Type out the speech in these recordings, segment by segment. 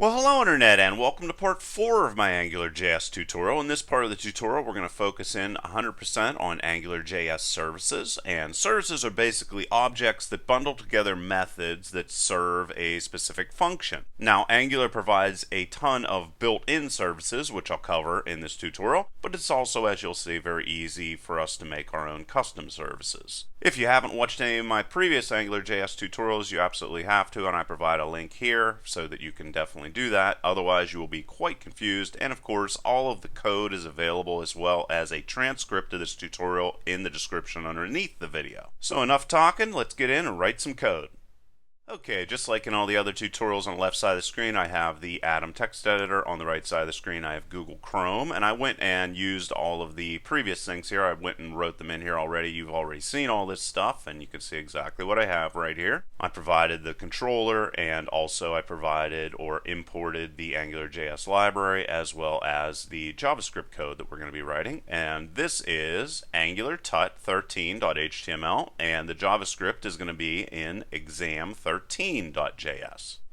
Well, hello Internet, and welcome to part 4 of my AngularJS tutorial. In this part of the tutorial, we're going to focus in 100% on AngularJS services, and services are basically objects that bundle together methods that serve a specific function. Now, Angular provides a ton of built-in services, which I'll cover in this tutorial, but it's also, as you'll see, very easy for us to make our own custom services. If you haven't watched any of my previous AngularJS tutorials, you absolutely have to, and I provide a link here so that you can definitely do that. Otherwise, you will be quite confused. And of course, all of the code is available as well as a transcript of this tutorial in the description underneath the video. So enough talking, let's get in and write some code. Okay, just like in all the other tutorials on the left side of the screen, I have the Atom text editor. On the right side of the screen, I have Google Chrome, and I went and used all of the previous things here. I went and wrote them in here already. You've already seen all this stuff, and you can see exactly what I have right here. I provided the controller, and also I provided or imported the AngularJS library, as well as the JavaScript code that we're going to be writing. And this is AngularTut13.html, and the JavaScript is going to be in exam13.js.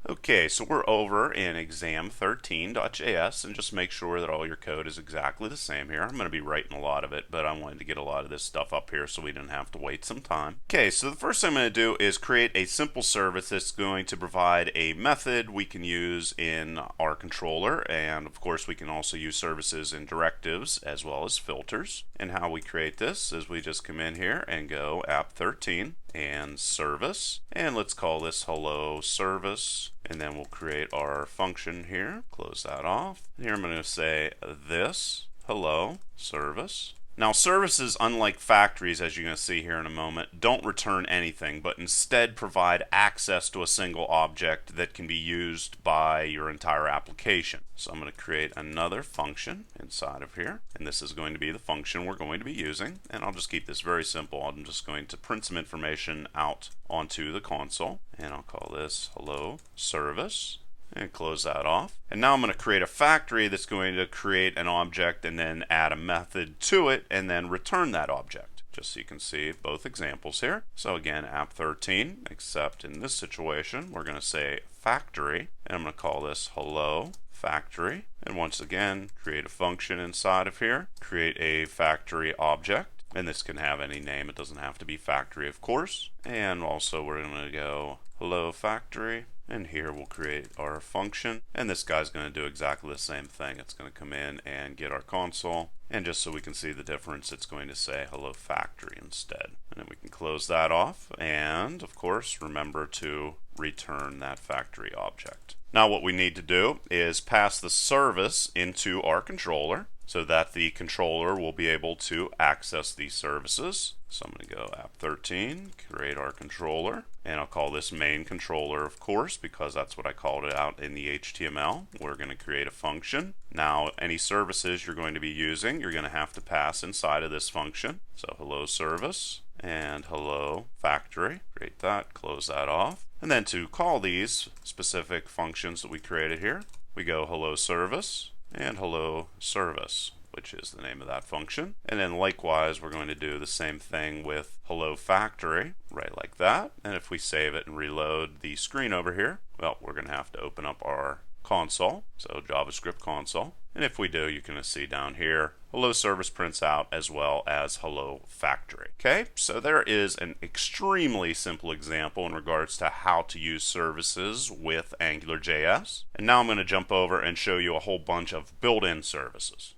Okay, so we're over in exam13.js, and just make sure that all your code is exactly the same here. I'm going to be writing a lot of it, but I wanted to get a lot of this stuff up here so we didn't have to wait some time. Okay, so the first thing I'm going to do is create a simple service that's going to provide a method we can use in our controller, and of course we can also use services in directives as well as filters. And how we create this is we just come in here and go app13 and service, and let's call this hello service, and then we'll create our function here, close that off. And here I'm going to say this hello service. Now, services, unlike factories, as you're going to see here in a moment, don't return anything, but instead provide access to a single object that can be used by your entire application. So I'm going to create another function inside of here, and this is going to be the function we're going to be using. And I'll just keep this very simple. I'm just going to print some information out onto the console, and I'll call this hello service. And close that off. And now I'm going to create a factory that's going to create an object and then add a method to it and then return that object. Just so you can see both examples here. So again, app13, except in this situation, we're going to say factory, and I'm going to call this hello factory. And once again, create a function inside of here, create a factory object. And this can have any name. It doesn't have to be factory, of course. And also we're going to go hello factory. And here we'll create our function, and this guy's going to do exactly the same thing. It's going to come in and get our console, and just so we can see the difference, it's going to say hello factory instead. And then we can close that off, and of course remember to return that factory object. Now what we need to do is pass the service into our controller so that the controller will be able to access these services. So I'm going to go app13, create our controller, and I'll call this main controller, of course, because that's what I called it out in the HTML. We're going to create a function. Now, any services you're going to be using, you're going to have to pass inside of this function. So hello service and hello factory. Create that, close that off. And then to call these specific functions that we created here, we go hello service and hello service, which is the name of that function. And then likewise, we're going to do the same thing with hello factory, right like that. And if we save it and reload the screen over here, well, we're going to have to open up our console, so JavaScript console. And if we do, you can see down here, hello service prints out as well as hello factory. Okay, so there is an extremely simple example in regards to how to use services with AngularJS. And now I'm going to jump over and show you a whole bunch of built-in services.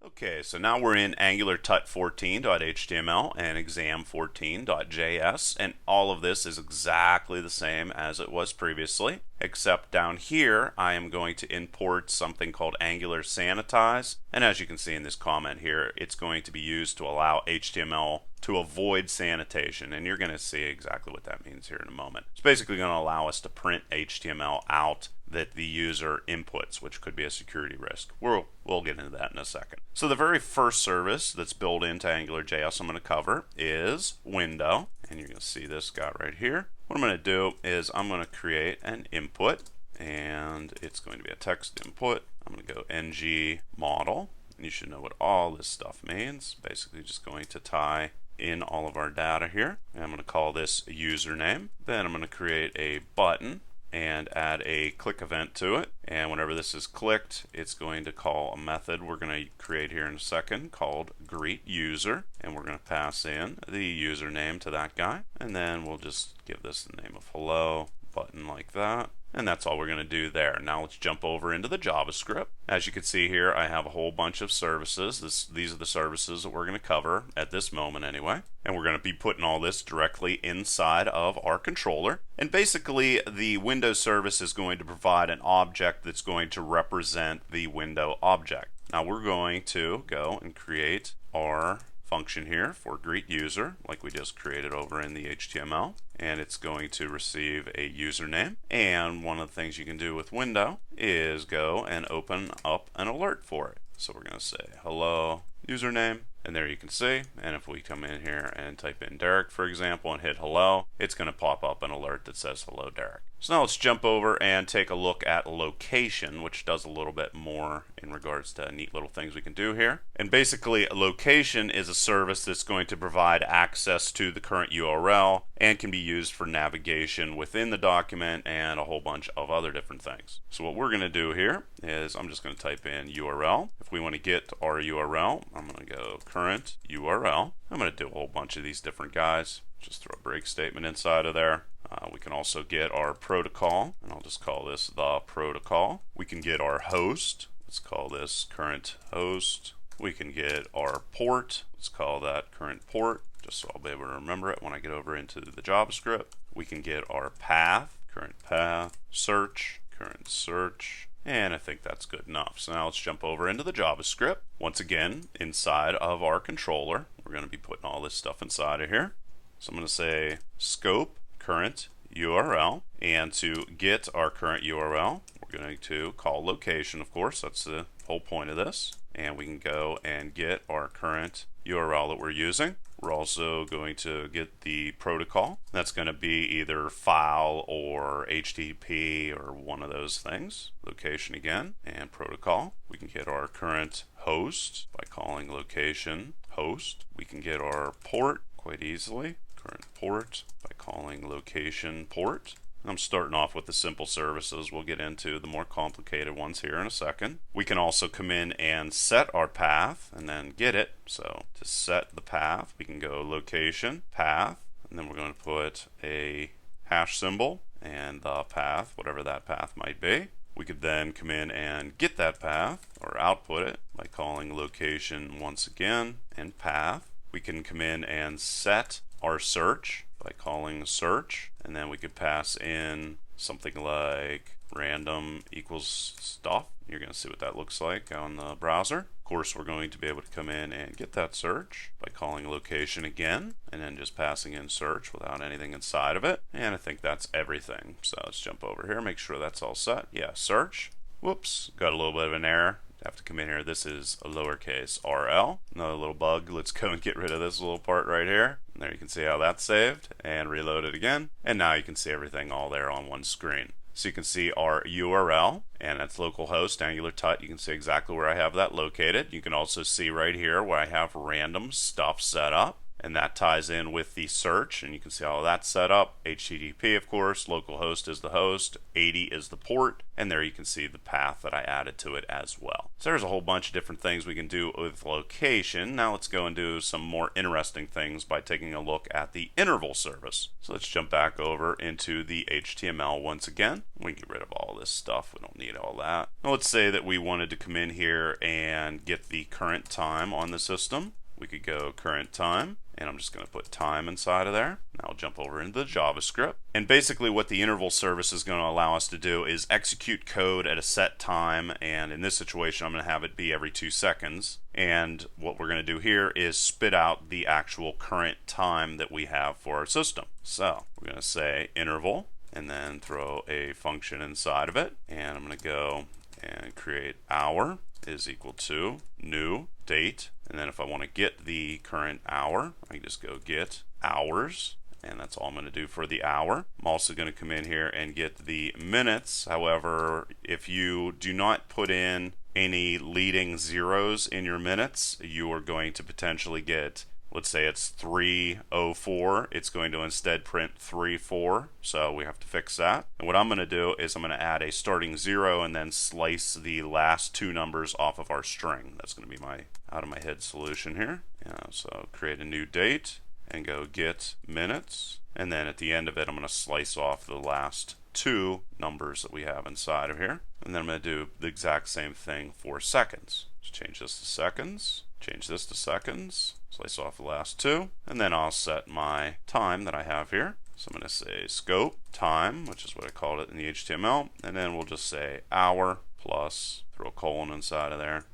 Okay, so now we're in AngularTut14.html and exam14.js, and all of this is exactly the same as it was previously, except down here I am going to import something called Angular Sanitize, and as you can see in this comment here, it's going to be used to allow HTML to avoid sanitation, and you're going to see exactly what that means here in a moment. It's basically going to allow us to print HTML out that the user inputs, which could be a security risk. We'll get into that in a second. So the very first service that's built into AngularJS I'm going to cover is window, and you're going to see this guy right here. What I'm going to do is I'm going to create an input, and it's going to be a text input. I'm going to go ng model, and you should know what all this stuff means. Basically just going to tie in all of our data here, and I'm going to call this username. Then I'm going to create a button, and add a click event to it. And whenever this is clicked, it's going to call a method we're going to create here in a second called greetUser, and we're going to pass in the username to that guy, and then we'll just give this the name of hello button like that. And that's all we're going to do there. Now let's jump over into the JavaScript. As you can see here, I have a whole bunch of services. These are the services that we're going to cover at this moment anyway. And we're going to be putting all this directly inside of our controller. And basically, the window service is going to provide an object that's going to represent the window object. Now we're going to go and create our function here for greetUser, like we just created over in the HTML, and it's going to receive a username. And one of the things you can do with window is go and open up an alert for it. So we're going to say hello username, and there you can see. And if we come in here and type in Derek, for example, and hit hello, it's going to pop up an alert that says hello Derek. So now let's jump over and take a look at location, which does a little bit more in regards to neat little things we can do here. And basically, location is a service that's going to provide access to the current URL and can be used for navigation within the document and a whole bunch of other different things. So what we're going to do here is I'm just going to type in URL. If we want to get our URL, I'm going to go current URL. I'm going to do a whole bunch of these different guys. Just throw a break statement inside of there. We can also get our protocol, and I'll just call this the protocol. We can get our host. Let's call this current host. We can get our port. Let's call that current port, just so I'll be able to remember it when I get over into the JavaScript. We can get our path, current path, search, current search, and I think that's good enough. So now let's jump over into the JavaScript. Once again, inside of our controller, we're going to be putting all this stuff inside of here. So I'm going to say scope current URL, and to get our current URL, we're going to call location, of course. That's the whole point of this. And we can go and get our current URL that we're using. We're also going to get the protocol. That's going to be either file or HTTP or one of those things. Location again, and protocol. We can get our current host by calling location host. We can get our port quite easily. Current port by calling location port. I'm starting off with the simple services. We'll get into the more complicated ones here in a second. We can also come in and set our path and then get it. So to set the path, we can go location, path, and then we're going to put a hash symbol and the path, whatever that path might be. We could then come in and get that path or output it by calling location once again and path. We can come in and set our search by calling search, and then we could pass in something like random equals stuff. You're going to see what that looks like on the browser. Of course, we're going to be able to come in and get that search by calling location again, and then just passing in search without anything inside of it. And I think that's everything. So let's jump over here, make sure that's all set. Yeah, search. Whoops, got a little bit of an error. Have to come in here. This is a lowercase rl. Another little bug. Let's go and get rid of this little part right here. And there you can see how that's saved, and reload it again. And now you can see everything all there on one screen. So you can see our URL, and that's localhost AngularTut. You can see exactly where I have that located. You can also see right here where I have random stuff set up. And that ties in with the search, and you can see how that's set up. HTTP, of course, localhost is the host, 80 is the port, and there you can see the path that I added to it as well. So there's a whole bunch of different things we can do with location. Now let's go and do some more interesting things by taking a look at the interval service. So let's jump back over into the HTML once again. We can get rid of all this stuff. We don't need all that. Now let's say that we wanted to come in here and get the current time on the system. We could go current time, and I'm just going to put time inside of there. Now I'll jump over into the JavaScript. And basically what the interval service is going to allow us to do is execute code at a set time, and in this situation I'm going to have it be every 2 seconds. And what we're going to do here is spit out the actual current time that we have for our system. So we're going to say interval, and then throw a function inside of it. And I'm going to go and create hour is equal to new date, and then if I want to get the current hour, I can just go get hours, and that's all I'm going to do for the hour. I'm also going to come in here and get the minutes. However, if you do not put in any leading zeros in your minutes, you are going to potentially get let's say it's 304, it's going to instead print 34. So we have to fix that. And what I'm going to do is I'm going to add a starting 0 and then slice the last 2 numbers off of our string. That's going to be my out of my head solution here. So create a new date and go get minutes. And then at the end of it, I'm going to slice off the last 2 numbers that we have inside of here. And then I'm going to do the exact same thing for seconds. Just change this to seconds, change this to seconds, slice off the last 2, and then I'll set my time that I have here. So I'm going to say scope time, which is what I called it in the HTML, and then we'll just say hour plus, throw a colon inside of there.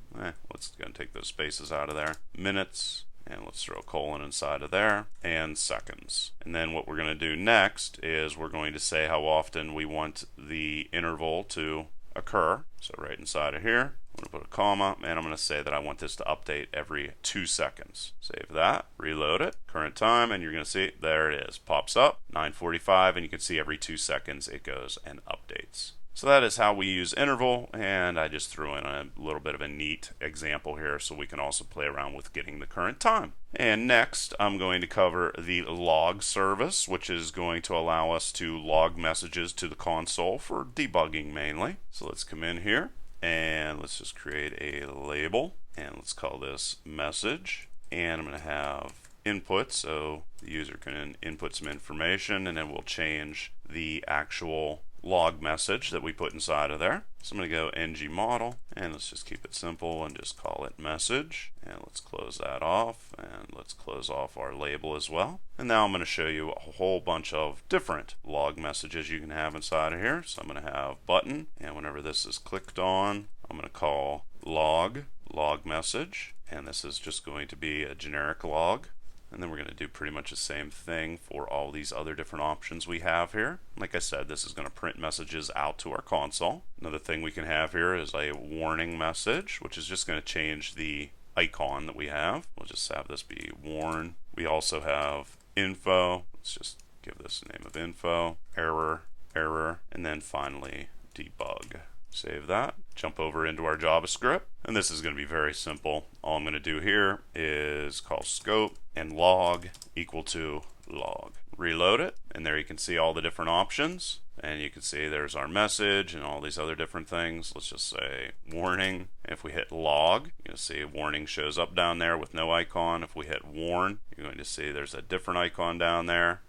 Let's go and take those spaces out of there. Minutes, and let's throw a colon inside of there, and seconds. And then what we're going to do next is we're going to say how often we want the interval to occur. So right inside of here, I'm going to put a comma, and I'm going to say that I want this to update every 2 seconds. Save that, reload it, current time, and you're going to see, there it is, pops up, 9:45, and you can see every 2 seconds it goes and updates. So that is how we use interval, and I just threw in a little bit of a neat example here so we can also play around with getting the current time. And next, I'm going to cover the log service, which is going to allow us to log messages to the console for debugging mainly. So let's come in here, and let's just create a label, and let's call this message. And I'm going to have input, so the user can input some information, and then we'll change the actual log message that we put inside of there. So I'm going to go ng model, and let's just keep it simple and just call it message, and let's close that off, and let's close off our label as well. And now I'm going to show you a whole bunch of different log messages you can have inside of here. So I'm going to have button, and whenever this is clicked on, I'm going to call log message, and this is just going to be a generic log. And then we're going to do pretty much the same thing for all these other different options we have here. Like I said, this is going to print messages out to our console. Another thing we can have here is a warning message, which is just going to change the icon that we have. We'll just have this be warn. We also have info. Let's just give this a name of info, error, and then finally debug. Save that, jump over into our JavaScript, and this is going to be very simple. All I'm going to do here is call scope and log equal to log. Reload it, and there you can see all the different options, and you can see there's our message and all these other different things. Let's just say warning. If we hit log, you're going to see warning shows up down there with no icon. If we hit warn, you're going to see there's a different icon down there.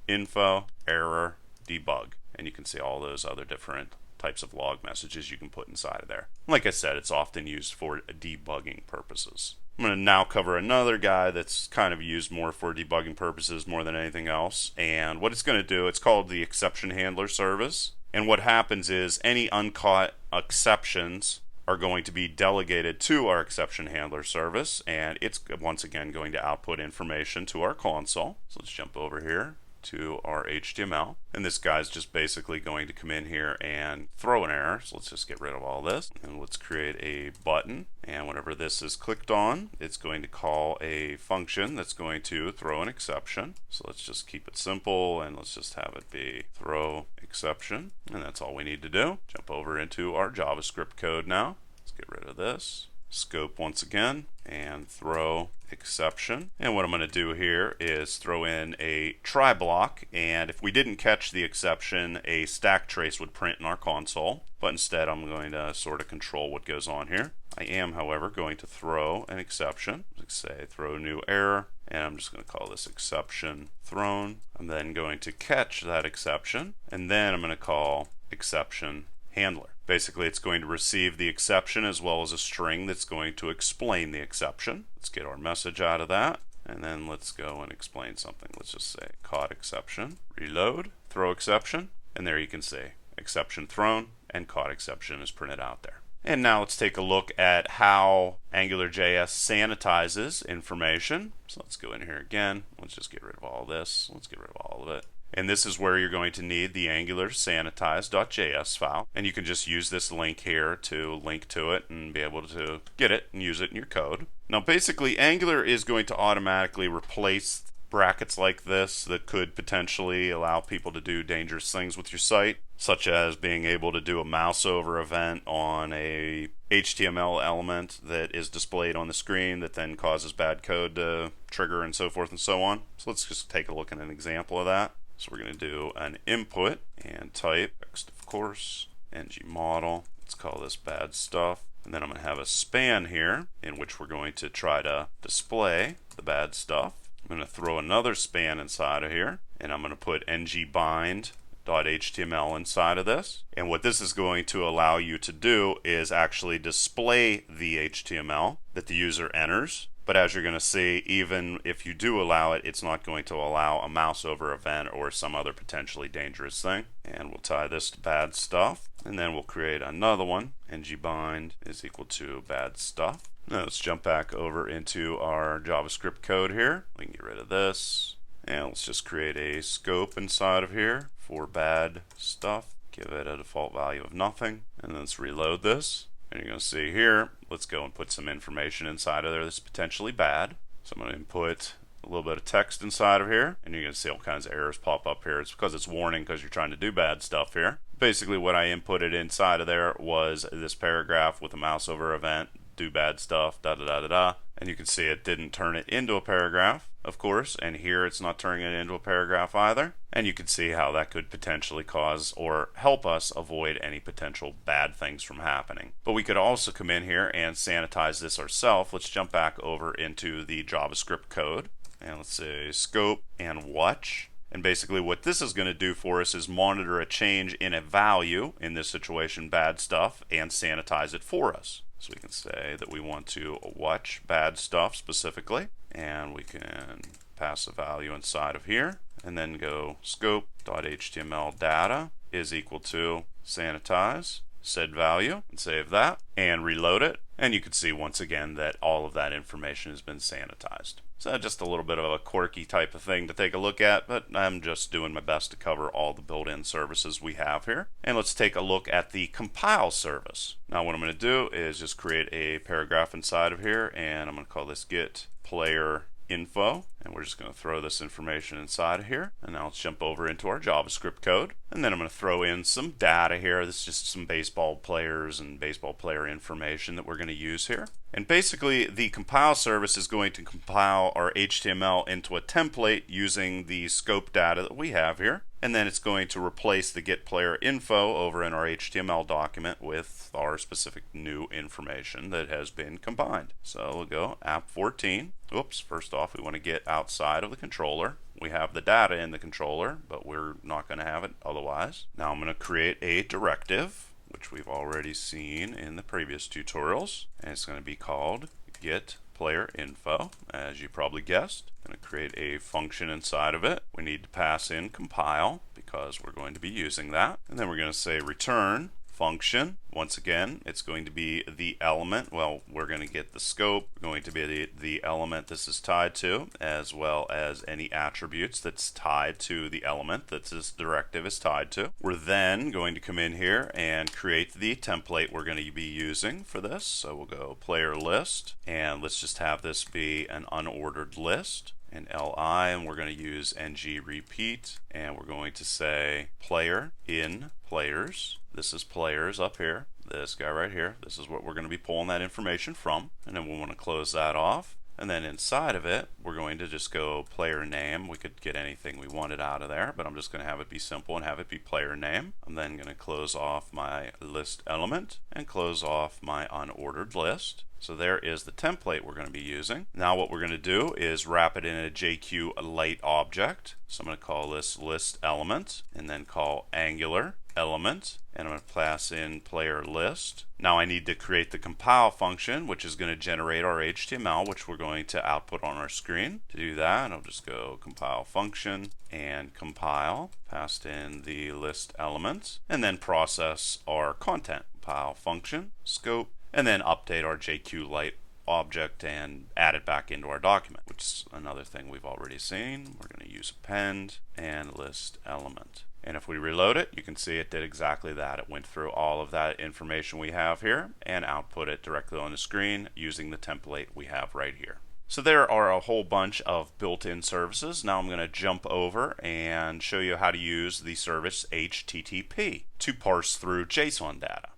Info, error, debug, and you can see all those other different types of log messages you can put inside of there. Like I said, it's often used for debugging purposes. I'm going to now cover another guy that's kind of used more for debugging purposes more than anything else. And what it's going to do, it's called the exceptionHandler service. And what happens is any uncaught exceptions are going to be delegated to our exceptionHandler service, and it's once again going to output information to our console. So let's jump over here to our HTML, and this guy's just basically going to come in here and throw an error. So let's just get rid of all this, and let's create a button, and whenever this is clicked on, it's going to call a function that's going to throw an exception. So let's just keep it simple, and let's just have it be throw exception, and that's all we need to do. Jump over into our JavaScript code now. Let's get rid of this. Scope once again, and throw exception. And what I'm going to do here is throw in a try block, and if we didn't catch the exception, a stack trace would print in our console, but instead I'm going to sort of control what goes on here. I am, however, going to throw an exception. Let's say throw new error, and I'm just going to call this exception thrown. I'm then going to catch that exception, and then I'm going to call exceptionHandler. Basically, it's going to receive the exception as well as a string that's going to explain the exception. Let's get our message out of that, and then let's go and explain something. Let's just say caught exception, reload, throw exception, and there you can see exception thrown and caught exception is printed out there. And now let's take a look at how AngularJS sanitizes information. So let's go in here again. Let's just get rid of all this. Let's get rid of all of it. And this is where you're going to need the Angular sanitize.js file. And you can just use this link here to link to it and be able to get it and use it in your code. Now basically Angular is going to automatically replace brackets like this that could potentially allow people to do dangerous things with your site, such as being able to do a mouse over event on a HTML element that is displayed on the screen that then causes bad code to trigger and so forth and so on. So let's just take a look at an example of that. So we're going to do an input and type text, of course, ng model. Let's call this bad stuff. And then I'm going to have a span here in which we're going to try to display the bad stuff. I'm going to throw another span inside of here, and I'm going to put ngbind.html inside of this. And what this is going to allow you to do is actually display the HTML that the user enters. But as you're going to see, even if you do allow it, it's not going to allow a mouse over event or some other potentially dangerous thing. And we'll tie this to bad stuff. And then we'll create another one. ngbind is equal to bad stuff. Now let's jump back over into our JavaScript code here. We can get rid of this. And let's just create a scope inside of here for bad stuff. Give it a default value of nothing. And let's reload this. And you're going to see here, let's go and put some information inside of there that's potentially bad. So I'm going to input a little bit of text inside of here, and you're going to see all kinds of errors pop up here. It's because it's warning because you're trying to do bad stuff here. Basically what I inputted inside of there was this paragraph with a mouse over event, do bad stuff, da da da da da. And you can see it didn't turn it into a paragraph, of course, and here it's not turning it into a paragraph either. And you can see how that could potentially cause or help us avoid any potential bad things from happening. But we could also come in here and sanitize this ourselves. Let's jump back over into the JavaScript code, and let's say scope and watch. And basically what this is going to do for us is monitor a change in a value, in this situation bad stuff, and sanitize it for us. So we can say that we want to watch bad stuff specifically, and we can pass a value inside of here, and then go scope.html data is equal to sanitize said value, and save that, and reload it. And you can see once again that all of that information has been sanitized. So just a little bit of a quirky type of thing to take a look at, but I'm just doing my best to cover all the built-in services we have here. And let's take a look at the compile service. Now what I'm going to do is just create a paragraph inside of here, and I'm going to call this get player info, and we're just going to throw this information inside of here. And now let's jump over into our JavaScript code, and then I'm going to throw in some data here. This is just some baseball players and baseball player information that we're going to use here. And basically the compile service is going to compile our HTML into a template using the scope data that we have here, and then it's going to replace the get player info over in our HTML document with our specific new information that has been combined. So we'll go app 14. Oops, first off we want to get outside of the controller. We have the data in the controller, but we're not going to have it otherwise. Now I'm going to create a directive, which we've already seen in the previous tutorials, and it's going to be called get player info, as you probably guessed. I'm going to create a function inside of it. We need to pass in compile because we're going to be using that, and then we're going to say return function. Once again, it's going to be the element. Well, we're going to get the scope. We're going to be the element this is tied to, as well as any attributes that's tied to the element that this directive is tied to. We're then going to come in here and create the template we're going to be using for this. So we'll go player list, and let's just have this be an unordered list. And li, and we're going to use ng repeat, and we're going to say player in players. This is players up here, this guy right here. This is what we're going to be pulling that information from, and then we want to close that off. And then inside of it, we're going to just go player name. We could get anything we wanted out of there, but I'm just going to have it be simple and have it be player name. I'm then going to close off my list element and close off my unordered list. So there is the template we're going to be using. Now what we're going to do is wrap it in a JQLite object. So I'm going to call this list element, and then call Angular element, and I'm going to pass in player list. Now I need to create the compile function, which is going to generate our HTML, which we're going to output on our screen. To do that, I'll just go compile function and compile, passed in the list element, and then process our content. Compile function, scope, and then update our JQLite object and add it back into our document, which is another thing we've already seen. We're going to use append and list element. And if we reload it, you can see it did exactly that. It went through all of that information we have here and output it directly on the screen using the template we have right here. So there are a whole bunch of built-in services. Now I'm going to jump over and show you how to use the service HTTP to parse through JSON data.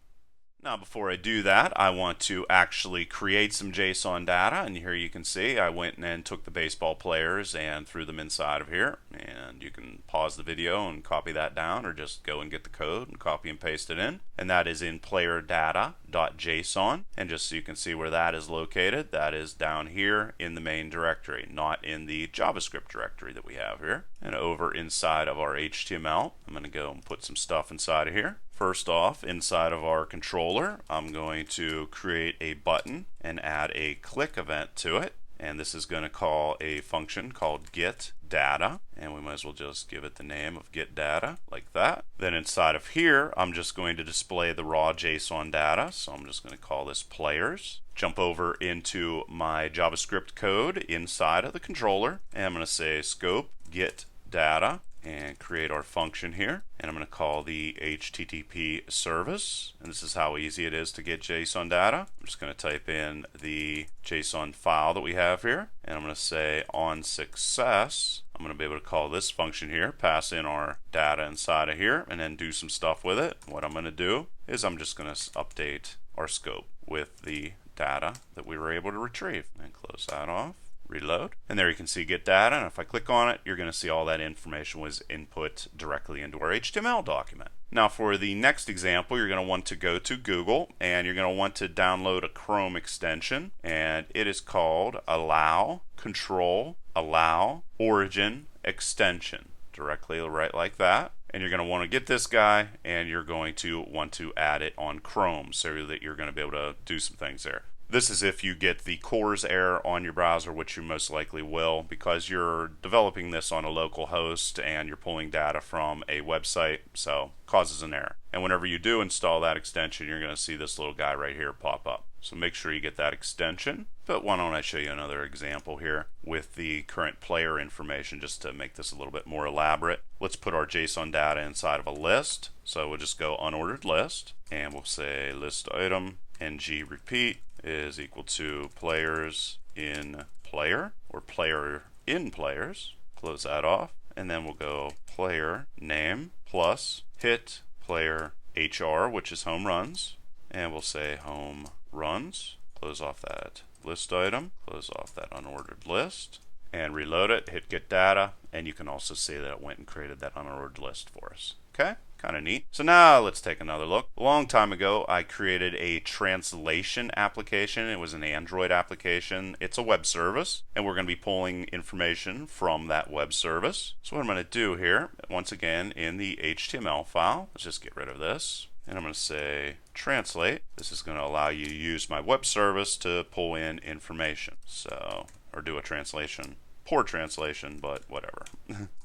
Now before I do that, I want to actually create some JSON data, and here you can see I went and took the baseball players and threw them inside of here, and you can pause the video and copy that down, or just go and get the code and copy and paste it in, and that is in playerdata.json. And just so you can see where that is located, that is down here in the main directory, not in the JavaScript directory that we have here. And over inside of our HTML, I'm going to go and put some stuff inside of here. First off, inside of our controller, I'm going to create a button and add a click event to it. And this is going to call a function called getData. And we might as well just give it the name of getData, like that. Then inside of here, I'm just going to display the raw JSON data. So I'm just going to call this players. Jump over into my JavaScript code inside of the controller. And I'm going to say scope getData. And create our function here, and I'm going to call the HTTP service, and this is how easy it is to get JSON data. I'm just going to type in the JSON file that we have here, and I'm going to say on success. I'm going to be able to call this function here, pass in our data inside of here, and then do some stuff with it. What I'm going to do is I'm just going to update our scope with the data that we were able to retrieve, and close that off. Reload, and there you can see get data, and if I click on it, you're going to see all that information was input directly into our HTML document. Now for the next example, you're going to want to go to Google, and you're going to want to download a Chrome extension, and it is called allow control allow origin extension, directly right like that. And you're going to want to get this guy, and you're going to want to add it on Chrome so that you're going to be able to do some things there. This is if you get the CORS error on your browser, which you most likely will, because you're developing this on a local host and you're pulling data from a website, so causes an error. And whenever you do install that extension, you're going to see this little guy right here pop up. So make sure you get that extension. But why don't I show you another example here with the current player information, just to make this a little bit more elaborate. Let's put our JSON data inside of a list. So we'll just go unordered list, and we'll say list item ng repeat is equal to players in player, or player in players. Close that off, and then we'll go player name plus hit player HR, which is home runs, and we'll say home runs. Close off that list item, close off that unordered list, and reload it, hit get data, and you can also see that it went and created that unordered list for us. Okay? Kind of neat. So now let's take another look. A long time ago, I created a translation application. It was an Android application. It's a web service, and we're going to be pulling information from that web service. So what I'm going to do here, once again, in the HTML file, let's just get rid of this. And I'm going to say translate. This is going to allow you to use my web service to pull in information. So, or do a translation. Poor translation, but whatever.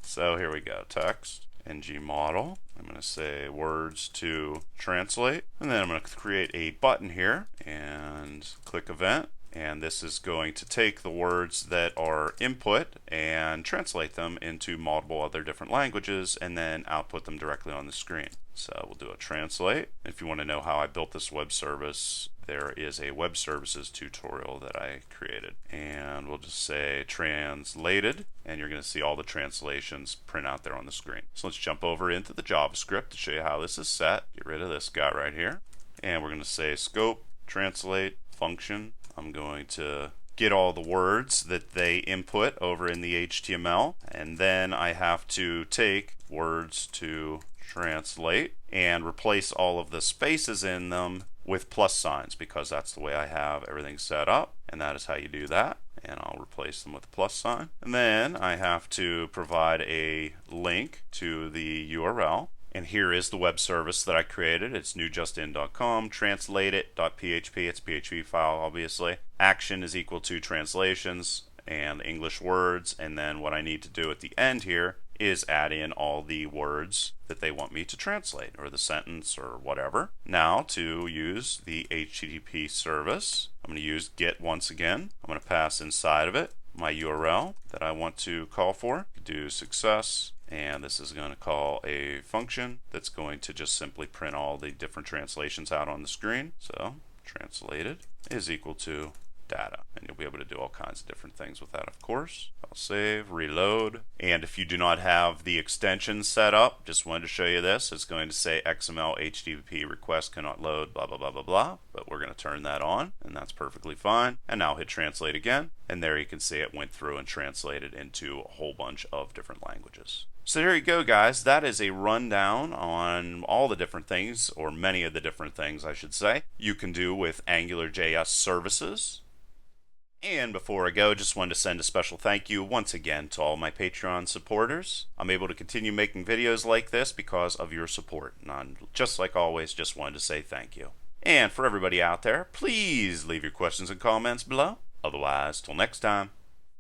So here we go. Text. ng model. I'm going to say words to translate, and then I'm going to create a button here and click event, and this is going to take the words that are input and translate them into multiple other different languages and then output them directly on the screen. So we'll do a translate. If you want to know how I built this web service, there is a web services tutorial that I created, and we'll just say translated, and you're going to see all the translations print out there on the screen. So let's jump over into the JavaScript to show you how this is set. Get rid of this guy right here, and we're going to say scope translate function. I'm going to get all the words that they input over in the HTML, and then I have to take words to translate and replace all of the spaces in them with plus signs, because that's the way I have everything set up, and that is how you do that. And I'll replace them with a plus sign, and then I have to provide a link to the URL. And here is the web service that I created. It's newjustin.com, translate it.php. It's a PHP file, obviously. Action is equal to translations and English words. And then what I need to do at the end here is add in all the words that they want me to translate, or the sentence, or whatever. Now, to use the HTTP service, I'm going to use get once again. I'm going to pass inside of it my URL that I want to call for. Do success. And this is going to call a function that's going to just simply print all the different translations out on the screen. So translated is equal to data. And you'll be able to do all kinds of different things with that, of course. I'll save, reload. And if you do not have the extension set up, just wanted to show you this. It's going to say XML HTTP request cannot load, blah, blah, blah, blah, blah. But we're going to turn that on, and that's perfectly fine. And now hit translate again. And there you can see it went through and translated into a whole bunch of different languages. So there you go, guys. That is a rundown on all the different things, or many of the different things, I should say, you can do with AngularJS services. And before I go, just wanted to send a special thank you once again to all my Patreon supporters. I'm able to continue making videos like this because of your support. And just like always, just wanted to say thank you. And for everybody out there, please leave your questions and comments below. Otherwise, till next time.